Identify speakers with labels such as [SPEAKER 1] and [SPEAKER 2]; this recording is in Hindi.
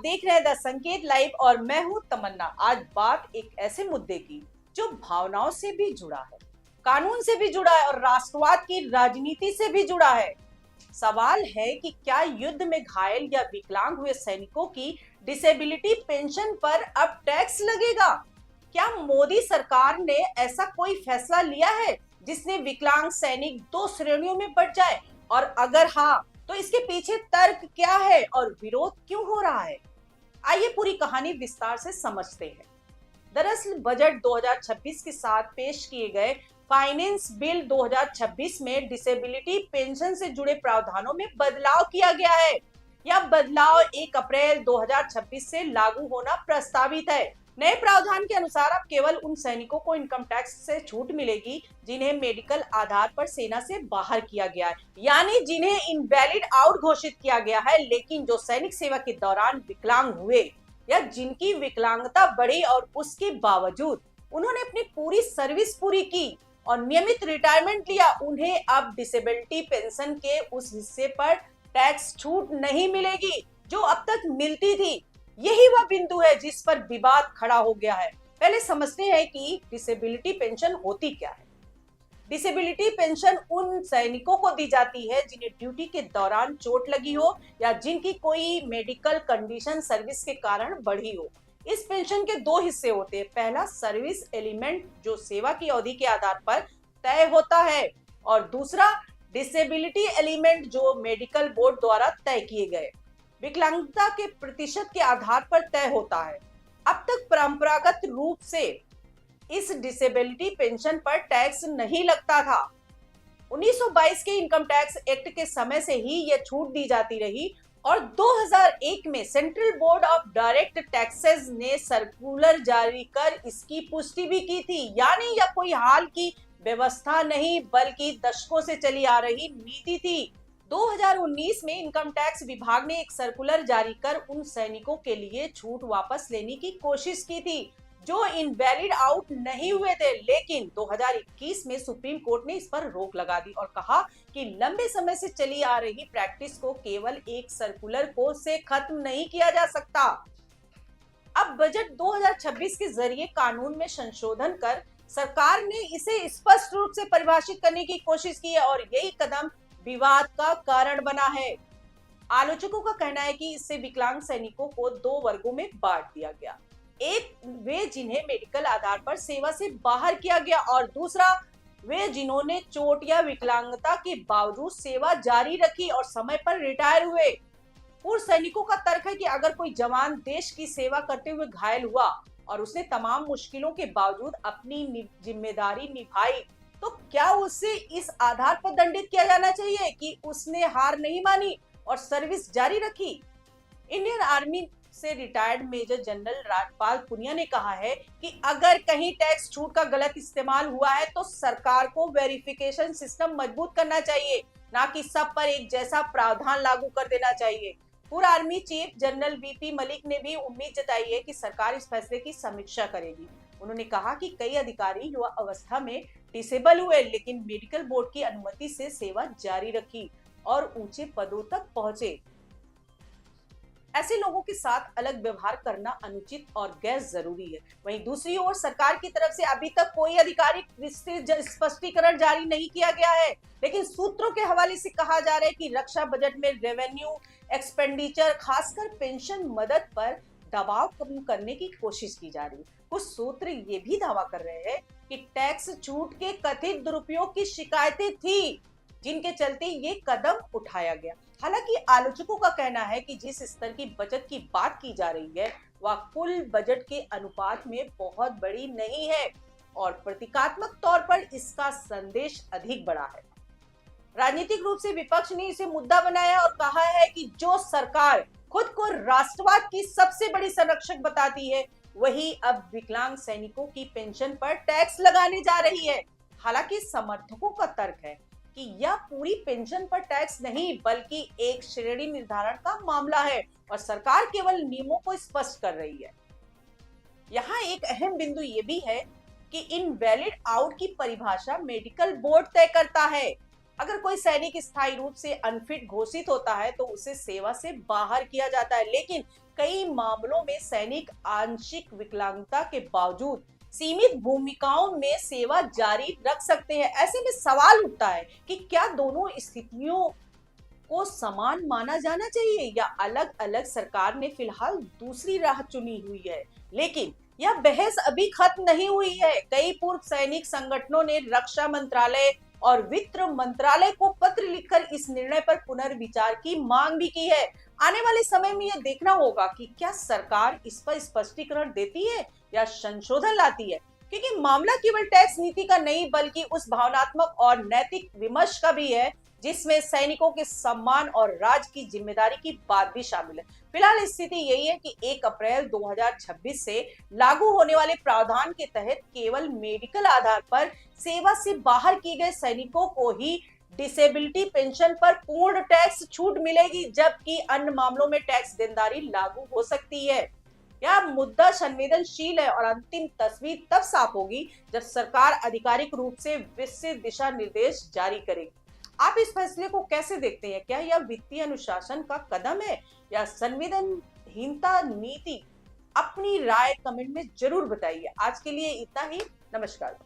[SPEAKER 1] देख रहे हैं द संकेत लाइव और मैं हूं तमन्ना। आज बात एक ऐसे मुद्दे की जो भावनाओं से भी जुड़ा है, कानून से भी जुड़ा है और राष्ट्रवाद की राजनीति से भी जुड़ा है। सवाल है कि क्या युद्ध में घायल या विकलांग हुए सैनिकों की डिसेबिलिटी पेंशन पर अब टैक्स लगेगा? क्या मोदी सरकार ने ऐसा कोई फैसला लिया है जिसने विकलांग सैनिक दो श्रेणियों में बंट जाए? और अगर हाँ, तो इसके पीछे तर्क क्या है और विरोध क्यों हो रहा है? आइए पूरी कहानी विस्तार से समझते हैं। दरअसल बजट 2026 के साथ पेश किए गए फाइनेंस बिल 2026 में डिसेबिलिटी पेंशन से जुड़े प्रावधानों में बदलाव किया गया है। यह बदलाव 1 अप्रैल 2026 से लागू होना प्रस्तावित है। नए प्रावधान के अनुसार अब केवल उन सैनिकों को इनकम टैक्स से छूट मिलेगी जिन्हें मेडिकल आधार पर सेना से बाहर किया गया है, यानी जिन्हें इनवैलिड आउट घोषित किया गया है, लेकिन जो सैनिक सेवा के दौरान विकलांग हुए या जिनकी विकलांगता बढ़ी और उसके बावजूद उन्होंने अपनी पूरी सर्विस पूरी की और नियमित रिटायरमेंट लिया, उन्हें अब डिसेबिलिटी पेंशन के उस हिस्से पर टैक्स छूट नहीं मिलेगी जो अब तक मिलती थी। यही वह बिंदु है जिस पर विवाद खड़ा हो गया है। पहले समझते हैं कि डिसेबिलिटी पेंशन होती क्या है। डिसेबिलिटी पेंशन उन सैनिकों को दी जाती है जिन्हें ड्यूटी के दौरान चोट लगी हो या जिनकी कोई मेडिकल कंडीशन सर्विस के कारण बढ़ी हो। इस पेंशन के दो हिस्से होते हैं। पहला सर्विस एलिमेंट जो सेवा की अवधि के आधार पर तय होता है और दूसरा डिसेबिलिटी एलिमेंट जो मेडिकल बोर्ड द्वारा तय किए गए विकलांगता के प्रतिशत के आधार पर तय होता है। अब तक परंपरागत रूप से इस डिसेबिलिटी पेंशन पर टैक्स नहीं लगता था। 1922 के इनकम टैक्स एक्ट के समय से ही यह छूट दी जाती रही और 2001 में central board of direct taxes ने सर्कुलर जारी कर इसकी पुष्टि भी की थी। यानी यह कोई हाल की व्यवस्था नहीं बल्कि दशकों से चली आ रही नीति थी। 2019 में इनकम टैक्स विभाग ने एक सर्कुलर जारी कर उन सैनिकों के लिए छूट वापस लेने की कोशिश की थी जो इनवैलिड आउट नहीं हुए थे, लेकिन 2021 में सुप्रीम कोर्ट ने इस पर रोक लगा दी और कहा कि लंबे समय से चली आ रही प्रैक्टिस को केवल एक सर्कुलर को से खत्म नहीं किया जा सकता। अब बजट 2026 के जरिए कानून में संशोधन कर सरकार ने इसे स्पष्ट रूप से परिभाषित करने की कोशिश की है और यही कदम विवाद का कारण बना है। आलोचकों का कहना है कि इससे विकलांग सैनिकों को दो वर्गों में बांट दिया गया। एक वे जिन्हें मेडिकल आधार पर सेवा से बाहर किया गया और दूसरा वे जिन्होंने चोट या विकलांगता के बावजूद सेवा जारी रखी और समय पर रिटायर हुए। पूर्व सैनिकों का तर्क है कि अगर कोई जवान देश की सेवा करते हुए घायल हुआ और उसने तमाम मुश्किलों के बावजूद अपनी जिम्मेदारी निभाई तो क्या उसे इस आधार पर दंडित किया जाना चाहिए कि उसने हार नहीं मानी और सर्विस जारी रखी। इंडियन आर्मी से retired major general Rajpal Punia ने कहा है कि अगर कहीं टैक्स छूट का गलत इस्तेमाल हुआ है तो सरकार को वेरिफिकेशन सिस्टम मजबूत करना चाहिए, ना कि सब पर एक जैसा प्रावधान लागू कर देना चाहिए। पूर्व army chief general VP Malik ने भी उम्मीद जताई है कि सरकार इस फैसले की समीक्षा करेगी। उन्होंने कहा कि कई अधिकारी युवा अवस्था में डिसेबल हुए लेकिन मेडिकल बोर्ड की अनुमति से सेवा जारी रखी और ऊंचे पदों तक पहुंचे। ऐसे लोगों के साथ अलग व्यवहार करना अनुचित और गैर जरूरी है। वहीं दूसरी ओर सरकार की तरफ से अभी तक कोई आधिकारिक स्पष्टीकरण जारी नहीं किया गया है, लेकिन सूत्रों के हवाले से कहा जा रहा है कि रक्षा बजट में रेवेन्यू एक्सपेंडिचर खासकर पेंशन मदद पर दबाव कम करने की कोशिश की जा रही है। कुछ सूत्र ये भी दावा कर रहे हैं कि टैक्स छूट के कथित दुरुपयोग की शिकायतें थी जिनके चलते ये कदम उठाया गया। हालांकि आलोचकों का कहना है कि जिस स्तर की बचत की बात की जा रही है वह कुल बजट के अनुपात में बहुत बड़ी नहीं है और प्रतीकात्मक तौर पर इसका संदेश अधिक बड़ा है। राजनीतिक रूप से विपक्ष ने इसे मुद्दा बनाया और कहा है कि जो सरकार खुद को राष्ट्रवाद की सबसे बड़ी संरक्षक बताती है वही अब विकलांग सैनिकों की पेंशन पर टैक्स लगाने जा रही है। हालांकि समर्थकों का तर्क है कि यह पूरी पेंशन पर टैक्स नहीं बल्कि एक श्रेणी निर्धारण का मामला है और सरकार केवल नियमों को स्पष्ट कर रही है। यहाँ एक अहम बिंदु ये भी है कि इनवैलिड आउट की परिभाषा मेडिकल बोर्ड तय करता है। अगर कोई सैनिक स्थायी रूप से अनफिट घोषित होता है तो उसे सेवा से बाहर किया जाता है, लेकिन कई मामलों में सैनिक आंशिक विकलांगता के बावजूद सीमित भूमिकाओं में सेवा जारी रख सकते हैं। ऐसे में सवाल उठता है कि क्या दोनों स्थितियों को समान माना जाना चाहिए या अलग अलग। सरकार ने फिलहाल दूसरी राह चुनी हुई है, लेकिन यह बहस अभी खत्म नहीं हुई है। कई पूर्व सैनिक संगठनों ने रक्षा मंत्रालय और वित्त मंत्रालय को पत्र लिखकर इस निर्णय पर पुनर्विचार की मांग भी की है। आने वाले समय में यह देखना होगा कि क्या सरकार इस पर स्पष्टीकरण देती है या संशोधन लाती है, क्योंकि मामला केवल टैक्स नीति का नहीं बल्कि उस भावनात्मक और नैतिक विमर्श का भी है जिसमें सैनिकों के सम्मान और राज की जिम्मेदारी की बात भी शामिल है। फिलहाल स्थिति यही है कि 1 अप्रैल 2026 से लागू होने वाले प्रावधान के तहत केवल मेडिकल आधार पर सेवा से बाहर किए गए सैनिकों को ही डिसेबिलिटी पेंशन पर पूर्ण टैक्स छूट मिलेगी, जबकि अन्य मामलों में टैक्स देनदारी लागू हो सकती है। यह मुद्दा संवेदनशील है और अंतिम तस्वीर तब साफ होगी जब सरकार आधिकारिक रूप से विस्तृत दिशा निर्देश जारी करेगी। आप इस फैसले को कैसे देखते हैं? क्या यह वित्तीय अनुशासन का कदम है या संवेदनहीनता नीति? अपनी राय कमेंट में जरूर बताइए। आज के लिए इतना ही। नमस्कार।